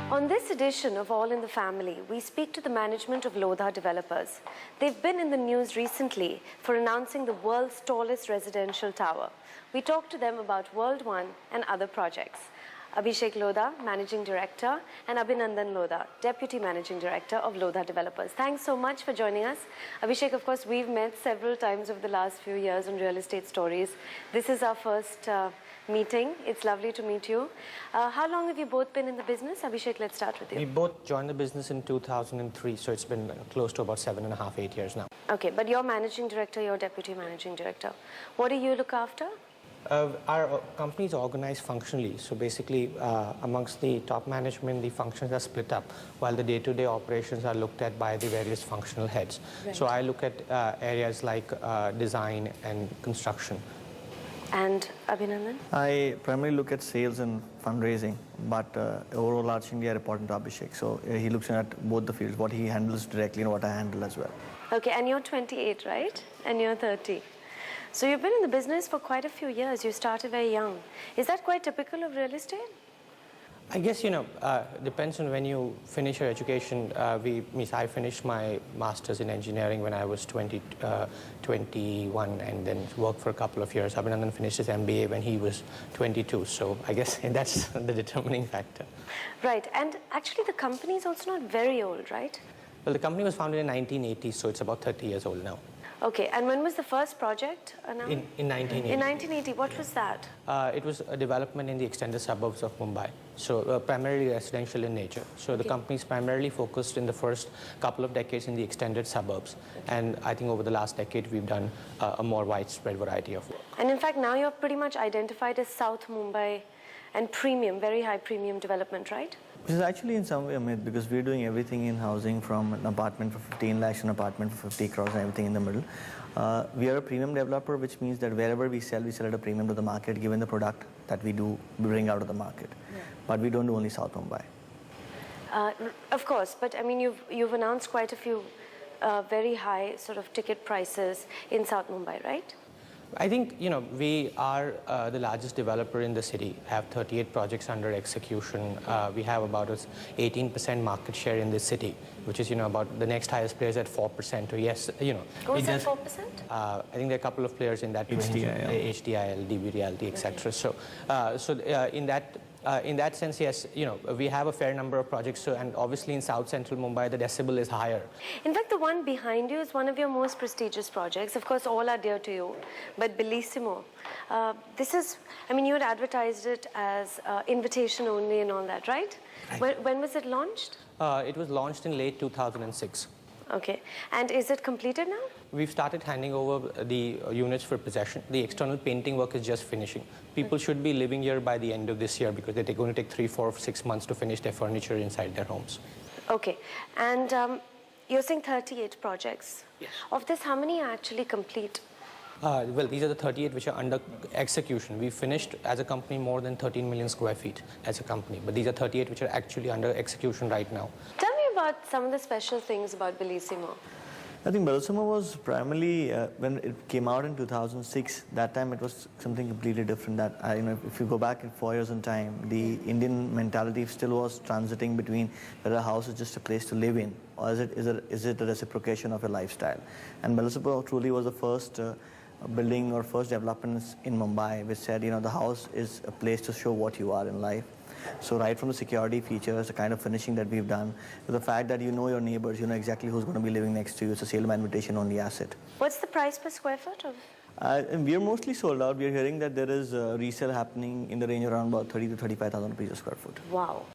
On this edition of All in the Family, we speak to the management of Lodha developers. They've been in the news recently for announcing the world's tallest residential tower. We talk to them about World One and other projects. Abhishek Lodha, Managing Director, and Abhinandan Lodha, Deputy Managing Director of Lodha Developers. Thanks so much for joining us. Abhishek, of course, we've met several times over the last few years on Real Estate Stories. This is our first meeting. It's lovely to meet you. How long have you both been in the business? Abhishek, let's start with you. We both joined the business in 2003, so it's been close to about 7.5, 8 years now. Okay, but you're Managing Director, you're Deputy Managing Director. What do you look after? Our company is organized functionally, so basically amongst the top management, the functions are split up, while the day-to-day operations are looked at by the various functional heads. Right. So I look at areas like design and construction. And Abhinandan? I primarily look at sales and fundraising, but overarchingly I report to Abhishek. So he looks at both the fields, what he handles directly and what I handle as well. Okay, and you're 28, right? And you're 30. So you've been in the business for quite a few years. You started very young. Is that quite typical of real estate? I guess, depends on when you finish your education. I finished my master's in engineering when I was 21 and then worked for a couple of years. Abhinandan finished his MBA when he was 22. So I guess that's the determining factor. Right. And actually the company is also not very old, right? Well, the company was founded in 1980, so it's about 30 years old now. Okay, and when was the first project announced? In 1980. In 1980, what was that? It was a development in the extended suburbs of Mumbai, so primarily residential in nature. So the company is primarily focused in the first couple of decades in the extended suburbs, and I think over the last decade we've done a more widespread variety of work. And in fact, now you're pretty much identified as South Mumbai and premium, very high premium development, right? Which is actually in some way a myth because we're doing everything in housing from an apartment for 15 lakhs to an apartment for 50 crores and everything in the middle. We are a premium developer, which means that wherever we sell at a premium to the market given the product that we bring out of the market. Yeah. But we don't do only South Mumbai. Of course, but I mean you've announced quite a few very high sort of ticket prices in South Mumbai, right? I think, we are the largest developer in the city, have 38 projects under execution. We have about 18% market share in this city, which is, about the next highest players at 4%. So yes, Who's at 4%? I think there are a couple of players in that range, HDIL, DB Realty, etc. So, in that sense, yes, we have a fair number of projects, so, and obviously in South Central Mumbai, the decibel is higher. In fact, the one behind you is one of your most prestigious projects. Of course, all are dear to you, but Bellissimo. This is, you had advertised it as invitation only and all that, right? When was it launched? It was launched in late 2006. Okay. And is it completed now? We've started handing over the units for possession. The external painting work is just finishing. People should be living here by the end of this year because they're going to take 3, 4, 6 months to finish their furniture inside their homes. Okay. And you're saying 38 projects. Yes. Of this, how many are actually complete? Well, these are the 38 which are under execution. We finished as a company more than 13 million square feet as a company, but these are 38 which are actually under execution right now. Tell me about some of the special things about Bellissimo. I think Bellissimo was primarily, when it came out in 2006, that time it was something completely different. That if you go back in 4 years in time, the Indian mentality still was transiting between whether a house is just a place to live in, or is it a reciprocation of a lifestyle. And Bellissimo truly was the first building or first developments in Mumbai which said, the house is a place to show what you are in life. So right from the security features, the kind of finishing that we've done, to the fact that you know your neighbors, you know exactly who's going to be living next to you. It's a sale by invitation only asset. What's the price per square foot of? And we are mostly sold out. We are hearing that there is resale happening in the range around about 30 to 35,000 rupees a square foot. Wow.